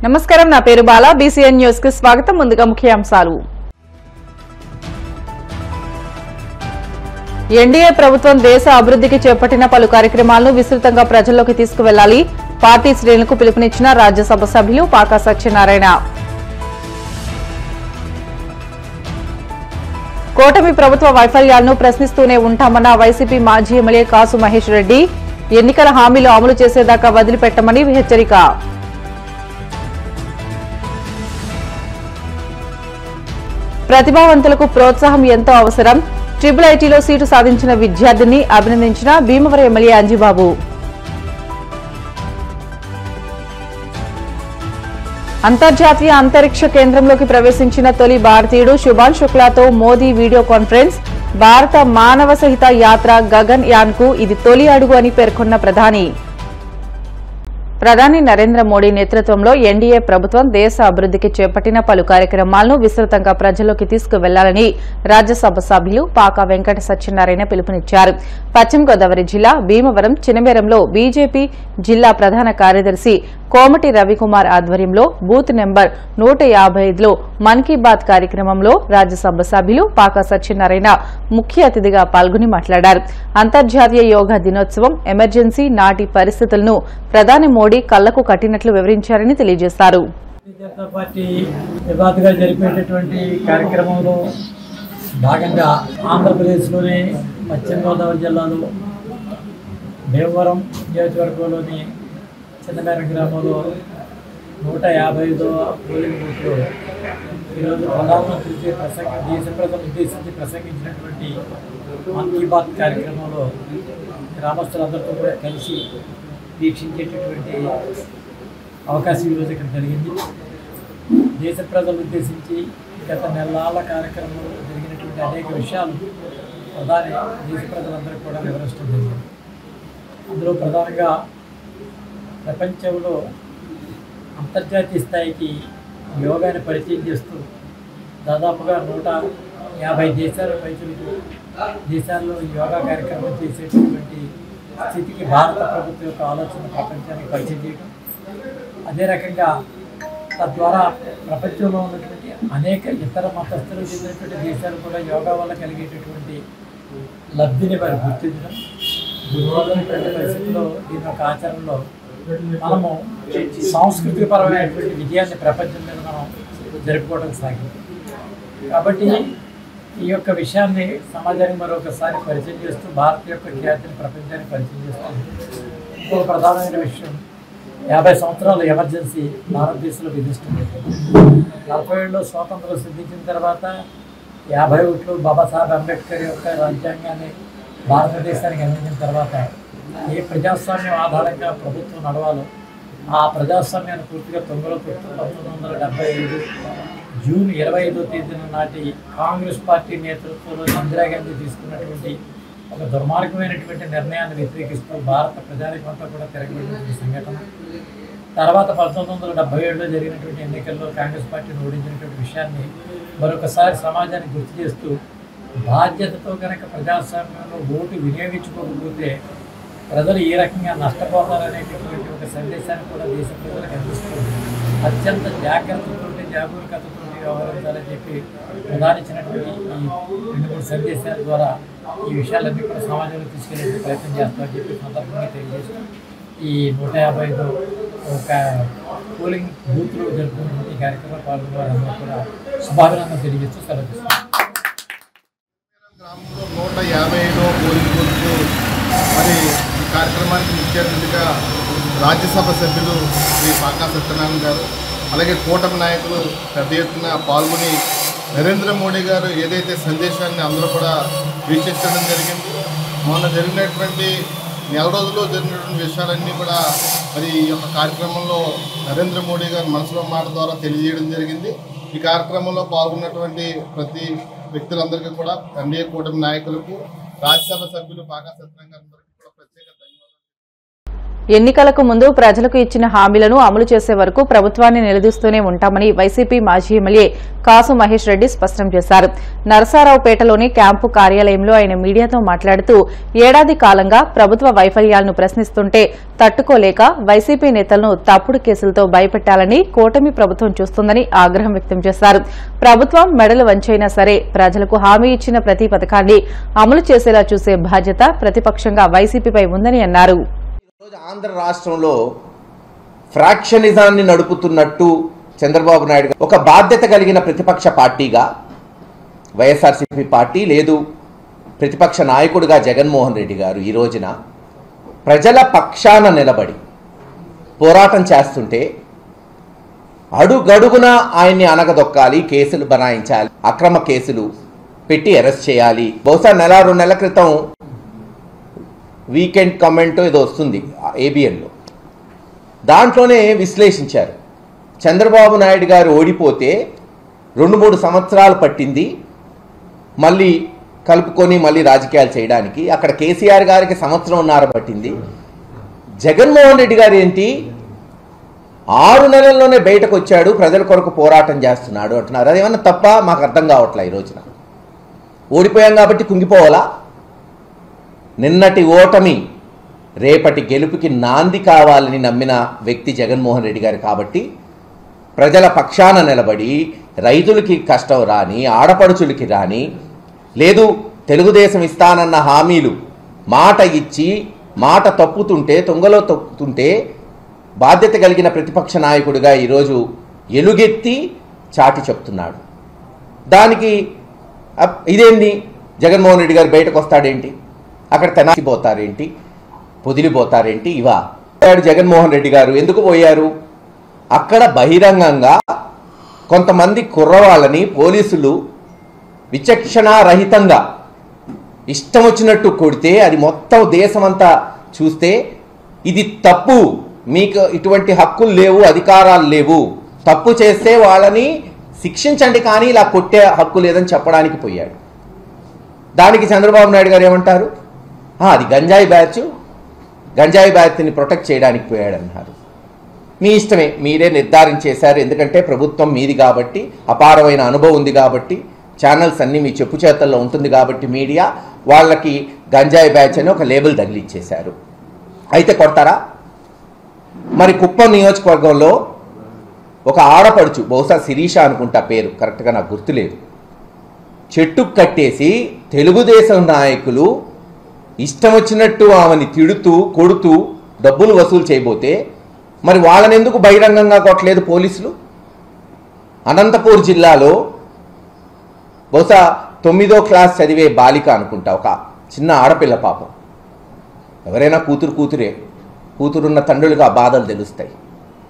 నమస్కారం, నా పేరు బాలా. బీసీఎన్ న్యూస్ కి స్వాగతం. ముందుగా ముఖ్యాంశాలు. ఎన్డీఏ ప్రభుత్వం దేశ అభివృద్ధికి చేపట్టిన పలు కార్యక్రమాలను విస్తృతంగా ప్రజల్లోకి తీసుకువెళ్లాలి. పార్టీ శ్రేణులకు పిలుపునిచ్చిన రాజ్యసభ సభ్యులు పాకా సత్యనారాయణ. కూటమి ప్రభుత్వ వైఫల్యాలను ప్రశ్నిస్తూనే ఉంటామన్న వైసీపీ మాజీ ఎమ్మెల్యే కాసు మహేష్ రెడ్డి. ఎన్నికల హామీలు అమలు చేసేదాకా వదిలిపెట్టమని హెచ్చరిక. ప్రతిభావంతులకు ప్రోత్సాహం ఎంతో అవసరం. ట్రిపుల్ ఐటీలో సీటు సాధించిన విద్యార్థిని అభినందించిన భీమవరం ఎమ్మెల్యే అంజిబాబు. అంతర్జాతీయ అంతరిక్ష కేంద్రంలోకి ప్రవేశించిన తొలి భారతీయుడు శుభాన్ శుక్లాతో మోదీ వీడియో కాన్ఫరెన్స్. భారత మానవ సహిత యాత్ర గగన్ యాన్ కు ఇది తొలి అడుగు అని పేర్కొన్న ప్రధాని నరేంద్ర మోడీ నేతృత్వంలో ఎన్డీఏ ప్రభుత్వం దేశ అభివృద్ధికి చేపట్టిన పలు కార్యక్రమాలను విస్తృతంగా ప్రజల్లోకి తీసుకువెళ్లాలని రాజ్యసభ సభ్యులు పాకా వెంకట సత్యనారాయణ పిలుపునిచ్చారు. పశ్చిమ గోదావరి జిల్లా భీమవరం చినమేరంలో బీజేపీ జిల్లా ప్రధాన కార్యదర్శి కోమటి రవికుమార్ ఆధ్వర్యంలో బూత్ నెంబర్ 155లో మన్ కీ బాత్ కార్యక్రమంలో రాజ్యసభ సభ్యులు పాకా సత్యనారాయణ ముఖ్య అతిథిగా పాల్గొని మాట్లాడారు. అంతర్జాతీయ యోగా దినోత్సవం, ఎమర్జెన్సీ నాటి పరిస్థితులను ప్రధాని మోడీ కళ్లకు కట్టినట్లు వివరించారని తెలియజేశారు. జనతా పార్టీ వివాదంగా జరిపేటటువంటి కార్యక్రమంలో భాగంగా ఆంధ్రప్రదేశ్లోని పశ్చిమ గోదావరి జిల్లాలో భీమవరం నియోజకవర్గంలోని చిన్నమేర గ్రామంలో 155వ పోలింగ్ బూత్లో ఈరోజు ప్రధానమంత్రి దేశ ప్రజలను ఉద్దేశించి ప్రసంగించినటువంటి మన్ కీ బాత్ కార్యక్రమంలో గ్రామస్తులందరితో కూడా కలిసి వీక్షించేటటువంటి అవకాశం ఈరోజు ఇక్కడ జరిగింది. దేశ ప్రజలను ఉద్దేశించి గత నెలల కార్యక్రమంలో జరిగినటువంటి అనేక విషయాలు ప్రధాని దేశ ప్రజలందరికీ కూడా వివరించడం జరిగింది. అందులో ప్రధానంగా ప్రపంచంలో అంతర్జాతీయ స్థాయికి యోగాని పరిచయం చేస్తూ దాదాపుగా 150 దేశాల పైచులకు దేశాల్లో యోగా కార్యక్రమం చేసేటటువంటి స్థితికి భారత ప్రభుత్వం యొక్క ఆలోచన ప్రపంచానికి పరిచయం చేయడం, అదే రకంగా తద్వారా ప్రపంచంలో ఉన్నటువంటి అనేక ఇతర మతస్థులు చెందినటువంటి దేశాలు కూడా యోగా వల్ల కలిగేటటువంటి లబ్ధిని వారు గుర్తించడం, గుర్తించినటువంటి పరిస్థితుల్లో దీని యొక్క ఆచరణలో మనము సాంస్కృతికపరమైనటువంటి విజయాన్ని ప్రపంచం మీద మనం జరుపుకోవడం సాగింది. కాబట్టి ఈ యొక్క విషయాన్ని సమాజానికి మరొకసారి పరిచయం చేస్తూ భారత యొక్క ఖ్యాతిని ప్రపంచానికి పరిచయం చేస్తూ ఇంకో ప్రధానమైన విషయం 50 సంవత్సరాల ఎమర్జెన్సీ భారతదేశంలో విధిస్తుంది. 40 ఏళ్ళలో స్వాతంత్రం సిద్ధించిన తర్వాత 51లో బాబాసాహెబ్ అంబేద్కర్ యొక్క రాజ్యాంగాన్ని భారతదేశానికి అందించిన తర్వాత ఏ ప్రజాస్వామ్యం ఆధారంగా ప్రభుత్వం నడవాలో ఆ ప్రజాస్వామ్యాన్ని పూర్తిగా తొంగలో పెడుతూ 1975 జూన్ 25వ తేదీన నాటి కాంగ్రెస్ పార్టీ నేతృత్వంలో ఇందిరాగాంధీ తీసుకున్నటువంటి ఒక దుర్మార్గమైనటువంటి నిర్ణయాన్ని వ్యతిరేకిస్తూ భారత ప్రజానికంతా కూడా తిరగబడినటువంటి సంఘటన. తర్వాత 1977లో జరిగినటువంటి ఎన్నికల్లో కాంగ్రెస్ పార్టీని ఓడించినటువంటి విషయాన్ని మరొకసారి సమాజానికి గుర్తు చేస్తూ బాధ్యతతో కనుక ప్రజాస్వామ్యంలో ఓటు వినియోగించుకోకపోతే ప్రజలు ఏ రకంగా నష్టపోతారనేటటువంటి ఒక సందేశాన్ని కూడా దేశ ప్రజలకు అందిస్తుంది. అత్యంత జాగ్రత్తతోటి జాగరూకతతో వ్యవహరించాలని చెప్పి ప్రధానించినటువంటి ఈ 2-3 సందేశాల ద్వారా ఈ విషయాలన్నీ కూడా సమాజంలో తీసుకెళ్లే ప్రయత్నం చేస్తామని చెప్పి సందర్భంగా తెలియజేస్తాం. ఈ 155 ఒక పోలింగ్ బూత్లో జరుపుకున్నటువంటి ఈ కార్యక్రమంలో పాల్గొన్న వారందరూ కూడా శుభాభినందనలు తెలియజేస్తూ సెలవుస్తాం. గ్రామంలో 155వ పోలింగ్ బూత్ మరి ఈ కార్యక్రమానికి ముఖ్య అతిథిగా రాజ్యసభ సభ్యులు శ్రీ పాకా సత్యనారాయణ గారు, అలాగే కూటమి నాయకులు పెద్ద ఎత్తున పాల్గొని నరేంద్ర మోడీ గారు ఏదైతే సందేశాన్ని అందరూ కూడా వీక్షించడం జరిగింది. మొన్న జరిగినటువంటి నెల రోజుల్లో జరిగినటువంటి విషయాలన్నీ కూడా మరి ఈ యొక్క కార్యక్రమంలో నరేంద్ర మోడీ గారు మనసులో మాట ద్వారా తెలియజేయడం జరిగింది. ఈ కార్యక్రమంలో పాల్గొన్నటువంటి ప్రతి వ్యక్తులందరికీ కూడా ఎన్డీఏ కూటమి నాయకులకు, రాజ్యసభ సభ్యులు పాకా సత్యనారాయణ గారికి కూడా ప్రత్యేక ధన్యవాదాలు. ఎన్నికలకు ముందు ప్రజలకు ఇచ్చిన హామీలను అమలు చేసే వరకు ప్రభుత్వాన్ని నిలదీస్తూనే ఉంటామని వైసీపీ మాజీ ఎమ్మెల్యే కాసు మహేష్ రెడ్డి స్పష్టం చేశారు. నరసారావుపేటలోని క్యాంపు కార్యాలయంలో ఆయన మీడియాతో మాట్లాడుతూ ఏడాది కాలంగా ప్రభుత్వ వైఫల్యాలను ప్రశ్నిస్తుంటే తట్టుకోలేక వైసీపీ నేతలను తప్పుడు కేసులతో భయపెట్టాలని కూటమి ప్రభుత్వం చూస్తుందని ఆగ్రహం వ్యక్తం చేశారు. ప్రభుత్వం మెడలు వంచైనా సరే ప్రజలకు హామీ ఇచ్చిన ప్రతి పథకాన్ని అమలు చేసేలా చూసే బాధ్యత ప్రతిపక్షంగా వైసీపీపై ఉందని అన్నారు. ఆంధ్ర రాష్ట్రంలో ఫ్రాక్షనిజాన్ని నడుపుతున్నట్టు చంద్రబాబు నాయుడు ఒక బాధ్యత కలిగిన ప్రతిపక్ష పార్టీగా వైఎస్ఆర్సీపీ పార్టీ లేదు ప్రతిపక్ష నాయకుడిగా జగన్మోహన్ రెడ్డి గారు ఈ రోజున ప్రజల పక్షాన నిలబడి పోరాటం చేస్తుంటే అడుగడుగున ఆయన్ని అనగదొక్కాలి, కేసులు బనాయించాలి, అక్రమ కేసులు పెట్టి అరెస్ట్ చేయాలి. బహుశా నెల 2 నెలల క్రితం వీకెండ్ కమెంట్ ఏదో వస్తుంది ఏబిఎన్లో, దాంట్లోనే విశ్లేషించారు. చంద్రబాబు నాయుడు గారు ఓడిపోతే 2-3 సంవత్సరాలు పట్టింది మళ్ళీ కలుపుకొని మళ్ళీ రాజకీయాలు చేయడానికి. అక్కడ కేసీఆర్ గారికి 1.5 సంవత్సరం పట్టింది. జగన్మోహన్ రెడ్డి గారు ఏంటి 6 నెలల్లోనే బయటకు వచ్చాడు, ప్రజల కొరకు పోరాటం చేస్తున్నాడు అంటున్నారు. అదేమన్నా తప్ప? మాకు అర్థం కావట్లే. ఈ రోజున ఓడిపోయాం కాబట్టి కుంగిపోవాలా? నిన్నటి ఓటమి రేపటి గెలుపుకి నాంది కావాలని నమ్మిన వ్యక్తి జగన్మోహన్ రెడ్డి గారు. కాబట్టి ప్రజల పక్షాన నిలబడి రైతులకి కష్టం రాని, ఆడపడుచులకి రాని, లేదు తెలుగుదేశం ఇస్తానన్న హామీలు మాట ఇచ్చి మాట తప్పుతుంటే, తుంగలో తప్పుతుంటే బాధ్యత కలిగిన ప్రతిపక్ష నాయకుడిగా ఈరోజు ఎలుగెత్తి చాటి చెప్తున్నాడు. దానికి ఇదేంటి, జగన్మోహన్ రెడ్డి గారు బయటకు వస్తాడేంటి, అక్కడ తెనాసిపోతారేంటి, పొదిలిపోతారేంటి? ఇవా జగన్మోహన్ రెడ్డి గారు ఎందుకు పోయారు? అక్కడ బహిరంగంగా కొంతమంది కుర్రవాళ్ళని పోలీసులు విచక్షణారహితంగా ఇష్టం వచ్చినట్టు కొడితే అది మొత్తం దేశమంతా చూస్తే ఇది తప్పు, మీకు ఇటువంటి హక్కులు లేవు, అధికారాలు లేవు, తప్పు చేస్తే వాళ్ళని శిక్షించండి కానీ ఇలా కొట్టే హక్కు లేదని చెప్పడానికి పోయాడు. దానికి చంద్రబాబు నాయుడు గారు ఏమంటారు? అది గంజాయి బ్యాచ్, గంజాయి బ్యాచ్ని ప్రొటెక్ట్ చేయడానికి పోయాడన్నారు. మీ ఇష్టమే, మీరే నిర్ధారించేశారు. ఎందుకంటే ప్రభుత్వం మీది కాబట్టి, అపారమైన అనుభవం ఉంది కాబట్టి, ఛానల్స్ అన్నీ మీ చెప్పు చేతల్లో ఉంటుంది కాబట్టి మీడియా వాళ్ళకి గంజాయి బ్యాచ్ అని ఒక లేబుల్ తగిలిచ్చేశారు. అయితే కొడతారా? మరి కుప్పం నియోజకవర్గంలో ఒక ఆడపడుచు, బహుశా శిరీష అనుకుంటా పేరు, కరెక్ట్గా నాకు గుర్తులేదు, చెట్టుకు కట్టేసి తెలుగుదేశం నాయకులు ఇష్టం వచ్చినట్టు ఆమెని తిడుతూ కొడుతూ డబ్బులు వసూలు చేయబోతే మరి వాళ్ళని ఎందుకు బహిరంగంగా కొట్టలేదు పోలీసులు? అనంతపూర్ జిల్లాలో బహుశా 9వ క్లాస్ చదివే బాలిక అనుకుంటా, ఒక చిన్న ఆడపిల్ల పాపం. ఎవరైనా కూతురే, కూతురున్న తండ్రులుగా బాధలు తెలుస్తాయి,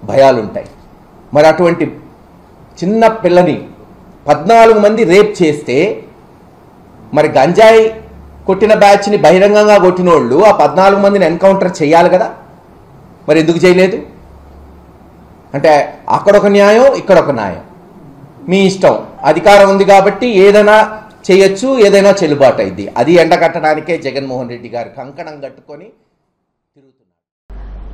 భయాలుంటాయి. మరి అటువంటి చిన్న పిల్లని 14 మంది రేప్ చేస్తే మరి గంజాయి కొట్టిన బ్యాచ్ని బహిరంగంగా కొట్టిన వాళ్ళు ఆ 14 మందిని ఎన్కౌంటర్ చేయాలి కదా, మరి ఎందుకు చేయలేదు? అంటే అక్కడొక న్యాయం, ఇక్కడొక న్యాయం. మీ ఇష్టం, అధికారం ఉంది కాబట్టి ఏదైనా చేయొచ్చు, ఏదైనా చెల్లుబాటు అయింది. అది ఎండగట్టడానికే జగన్మోహన్ రెడ్డి గారు కంకణం కట్టుకొని తిరుగుతున్నారు.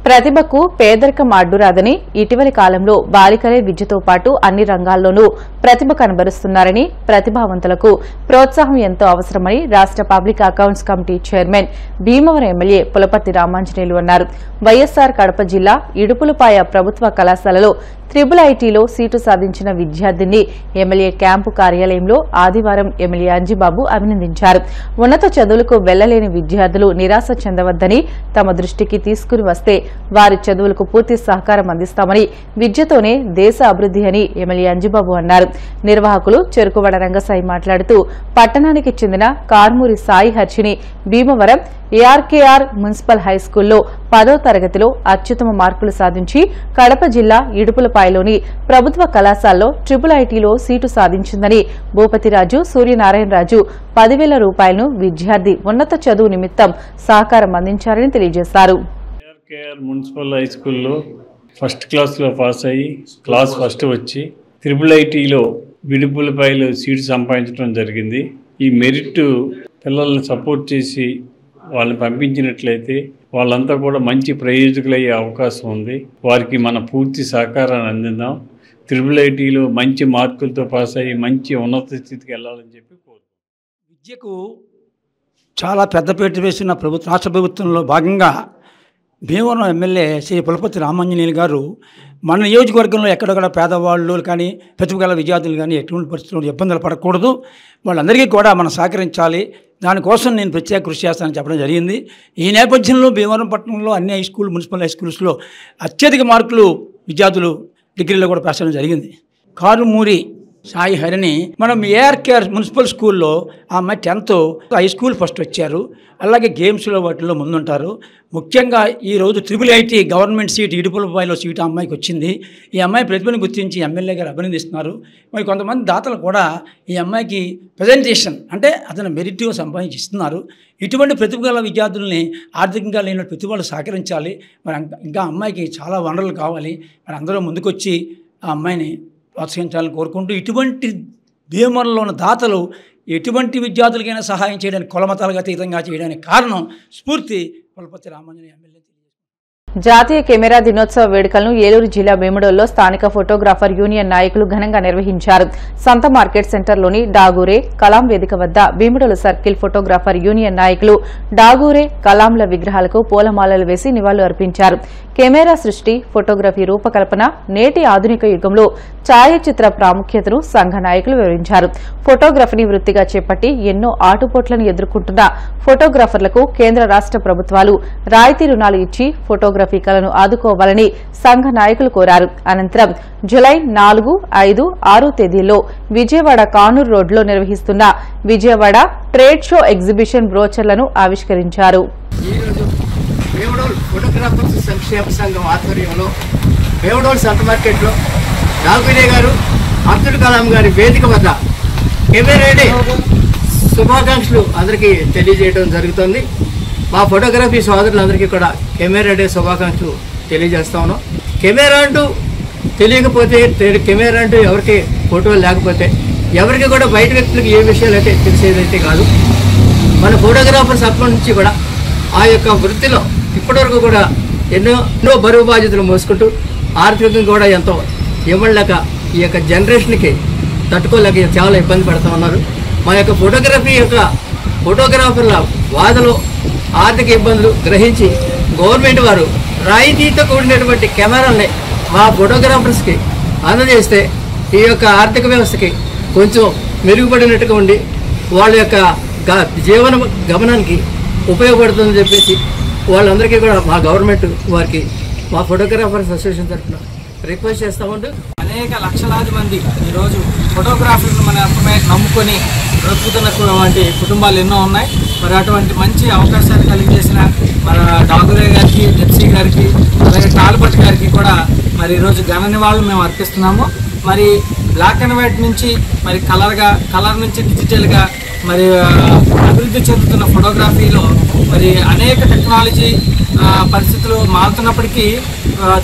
ప్రతిభకు పేదరికం అడ్డురాదని, ఇటీవలి కాలంలో బాలికలే విద్యతో పాటు అన్ని రంగాల్లోనూ ప్రతిభ కనబరుస్తున్నారని, ప్రతిభావంతులకు ప్రోత్సాహం ఎంతో అవసరమని రాష్ట public accounts committee chairman Bhimavaram MLA Pulaparthi Ramanjaneyulu అన్నారు. వైఎస్సార్ కడప జిల్లా ఇడుపులపాయ ప్రభుత్వ కళాశాలలో IIITలో సీటు సాధించిన విద్యార్థిని ఎమ్మెల్యే క్యాంపు కార్యాలయంలో ఆదివారం ఎమ్మెల్యే అంజిబాబు అభినందించారు. ఉన్నత చదువులకు వెళ్లలేని విద్యార్థులు నిరాశ చెందవద్దని, తమ దృష్టికి తీసుకుని వస్తే వారి చదువులకు పూర్తి సహకారం అందిస్తామని, విద్యతోనే దేశ అభివృద్ధి అని ఎమ్మెల్యే అంజిబాబు అన్నారు. నిర్వాహకులు చెరుకువడ రంగసాయి మాట్లాడుతూ పట్టణానికి చెందిన కార్మూరి సాయి హర్షిని భీమవరం ఏఆర్కేఆర్ మున్సిపల్ హైస్కూల్లో 10వ తరగతిలో అత్యుత్తమ మార్కులు సాధించి కడప జిల్లా ఇడుపులపాయలోని ప్రభుత్వ కళాశాలలో IIITలో సీటు సాధించిందని, భూపతిరాజు సూర్యనారాయణరాజు 10,000 రూపాయలను విద్యార్థి ఉన్నత చదువు నిమిత్తం సహకారం అందించారని తెలియజేశారు. ఏఆర్కేఆర్ మున్సిపల్ హైస్కూల్లో ఫస్ట్ క్లాస్లో పాస్ అయ్యి క్లాస్ ఫస్ట్ వచ్చి IIITలో ఇడుపులపాయలో సీటు సంపాదించడం జరిగింది. ఈ మెరిట్ పిల్లల్ని సపోర్ట్ చేసి వాళ్ళని పంపించినట్లయితే వాళ్ళంతా కూడా మంచి ప్రయోజకులయ్యే అవకాశం ఉంది. వారికి మన పూర్తి సహకారాన్ని అందిద్దాం. IIITలో మంచి మార్కులతో పాస్ అయ్యి మంచి ఉన్నత స్థితికి వెళ్ళాలని చెప్పి కోరుకుంటున్నాను. విద్యకు చాలా పెద్దపీట వేసిన రాష్ట్ర ప్రభుత్వంలో భాగంగా భీమవరం ఎమ్మెల్యే శ్రీ పులపర్తి రామాంజనేయులు గారు మన నియోజకవర్గంలో ఎక్కడెక్కడ పేదవాళ్ళు కానీ ప్రతిభ గల విద్యార్థులు కానీ ఎటువంటి పరిస్థితుల్లో ఇబ్బందులు పడకూడదు, వాళ్ళందరికీ కూడా మనం సహకరించాలి, దానికోసం నేను ప్రత్యేక కృషి చేస్తానని చెప్పడం జరిగింది. ఈ నేపథ్యంలో భీమవరం పట్టణంలో అన్ని మున్సిపల్ హై స్కూల్స్లో అత్యధిక మార్కులు విద్యార్థులు డిగ్రీలో కూడా పాస్ చేయడం జరిగింది. కారుమూరి సాయి హరిని మనం ఏఆర్కేఆర్ మున్సిపల్ స్కూల్లో ఆ అమ్మాయి 10th హై స్కూల్ ఫస్ట్ వచ్చారు. అలాగే గేమ్స్లో వాటిల్లో ముందుంటారు. ముఖ్యంగా ఈరోజు IIIT గవర్నమెంట్ సీట్ ఇడుపులపాయలో సీటు ఆ అమ్మాయికి వచ్చింది. ఈ అమ్మాయి ప్రతిభను గుర్తించి ఎమ్మెల్యే గారు అభినందిస్తున్నారు. మరి కొంతమంది దాతలు కూడా ఈ అమ్మాయికి ప్రజెంటేషన్ అంటే అతను మెరిట్ సంపాదించి ఇస్తున్నారు. ఇటువంటి ప్రతిభ గల విద్యార్థుల్ని ఆర్థికంగా లేని ప్రతి వాళ్ళు సహకరించాలి. మరి ఇంకా అమ్మాయికి చాలా వనరులు కావాలి. మరి అందరూ ముందుకొచ్చి ఆ అమ్మాయిని ప్రోత్సహించాలని కోరుకుంటూ ఇటువంటి భీమవరంలో ఉన్న దాతలు ఎటువంటి విద్యార్థులకైనా సహాయం చేయడానికి కులమతాలుగా అతీతంగా చేయడానికి కారణం స్ఫూర్తి పులపర్తి రామాంజనేయ ఎమ్మెల్యే. జాతీయ కెమెరా దినోత్సవ వేడుకలను ఏలూరు జిల్లా భీముడోల్లో స్థానిక ఫోటోగ్రాఫర్ యూనియన్ నాయకులు ఘనంగా నిర్వహించారు. సంత మార్కెట్ సెంటర్లోని డాగూరే కలాం వేదిక వద్ద భీముడోలు సర్కిల్ ఫోటోగ్రాఫర్ యూనియన్ నాయకులు డాగూరే కలాంల విగ్రహాలకు పూలమాలలు వేసి నివాళులు అర్పించారు. కెమెరా సృష్టి, ఫోటోగ్రఫీ రూపకల్పన నేటి ఆధునిక యుగంలో ఛాయాచిత్ర ప్రాముఖ్యతను సంఘ నాయకులు వివరించారు. ఫోటోగ్రఫీని వృత్తిగా చేపట్టి ఎన్నో ఆటుపోట్లను ఎదుర్కొంటున్న ఫోటోగ్రాఫర్లకు కేంద్ర రాష్ట ప్రభుత్వాలు రాయితీ రుణాలు ఇచ్చి ఫోటోగ్రఫీ కళను ఆదుకోవాలని సంఘ నాయకులు కోరారు. అనంతరం జులై 4, 5, 6 తేదీల్లో విజయవాడ కానూరు రోడ్లో నిర్వహిస్తున్న విజయవాడ ట్రేడ్ షో ఎగ్జిబిషన్ బ్రోచర్లను ఆవిష్కరించారు. భీమడోల్ ఫోటోగ్రాఫర్స్ సంక్షేమ సంఘం ఆధ్వర్యంలో భీమడోల్ సంత మార్కెట్లో డాగూరే గారు అబ్దుల్ కలాం గారి వేదిక వద్ద కెమెరా డే శుభాకాంక్షలు అందరికీ తెలియజేయడం జరుగుతుంది. మా ఫోటోగ్రఫీ సోదరులందరికీ కూడా కెమెరా డే శుభాకాంక్షలు తెలియజేస్తా ఉన్నాం. కెమెరా అంటూ తెలియకపోతే, కెమెరా అంటూ ఎవరికి ఫోటోలు లేకపోతే ఎవరికి కూడా బయట వ్యక్తులకు ఏ విషయాలు అయితే తెలిసేదైతే కాదు. మన ఫోటోగ్రాఫర్స్ అప్పటి నుంచి కూడా ఆ యొక్క వృత్తిలో ఇప్పటివరకు కూడా ఎన్నో బరువు బాధ్యతలు మోసుకుంటూ ఆర్థికంగా కూడా ఎంతో ఇవ్వలేక ఈ యొక్క జనరేషన్కి తట్టుకోలేక చాలా ఇబ్బంది పడుతూ ఉన్నారు. మా యొక్క ఫోటోగ్రాఫర్ల వాదలో ఆర్థిక ఇబ్బందులు గ్రహించి గవర్నమెంట్ వారు రాయితీతో కూడినటువంటి కెమెరాల్ని మా ఫోటోగ్రాఫర్స్కి అందజేస్తే ఈ యొక్క ఆర్థిక వ్యవస్థకి కొంచెం మెరుగుపడినట్టుగా ఉండి వాళ్ళ యొక్క జీవన గమనానికి ఉపయోగపడుతుందని చెప్పేసి వాళ్ళందరికీ కూడా మా గవర్నమెంట్ వారికి మా ఫోటోగ్రాఫర్స్ అసోసియేషన్ తరఫున రిక్వెస్ట్ చేస్తూ ఉంటూ అనేక లక్షలాది మంది ఈరోజు ఫోటోగ్రాఫర్లను మన నమ్ముకొని బ్రతుకుతున్నటువంటి కుటుంబాలు ఎన్నో ఉన్నాయి. మరి అటువంటి మంచి అవకాశాలు కలిగజేసిన మన డాగూరే గారికి, జెప్సీ గారికి, అలాగే టాల్బట్ గారికి కూడా మరి ఈరోజు ఘన నివాళులు మేము అర్పిస్తున్నాము. మరి బ్లాక్ అండ్ వైట్ నుంచి మరి కలర్ నుంచి డిజిటల్గా మరి అభివృద్ధి చెందుతున్న ఫోటోగ్రఫీలో మరి అనేక టెక్నాలజీ పరిస్థితులు మారుతున్నప్పటికీ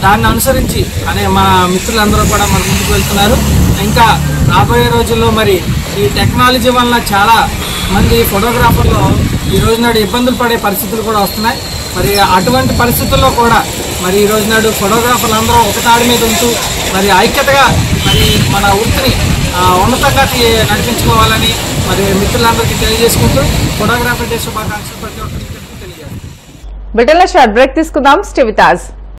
దాన్ని అనుసరించి మా మిత్రులందరూ కూడా మరి ముందుకు వెళ్తున్నారు. ఇంకా రాబోయే రోజుల్లో మరి ఈ టెక్నాలజీ వల్ల చాలా మంది ఫోటోగ్రాఫర్లు ఈ రోజు నాడు ఇబ్బందులు పడే పరిస్థితులు కూడా వస్తున్నాయి. మరి అటువంటి పరిస్థితుల్లో కూడా మరి ఈ రోజు నాడు ఫోటోగ్రాఫర్లు అందరూ ఒకతాడి మీద ఉంటూ మరి ఐక్యతగా మరి మన వృత్తిని ఉన్నతంగా నడిపించుకోవాలని మరి మిత్రులందరికీ తెలియజేసుకుంటూ ఫోటోగ్రాఫర్ డే శుభాకాంక్షలు ప్రతి ఒక్కరికి తెలియజేస్తాం. బిడ్డల షార్ట్ బ్రేక్ తీసుకుందాం. Stay with us.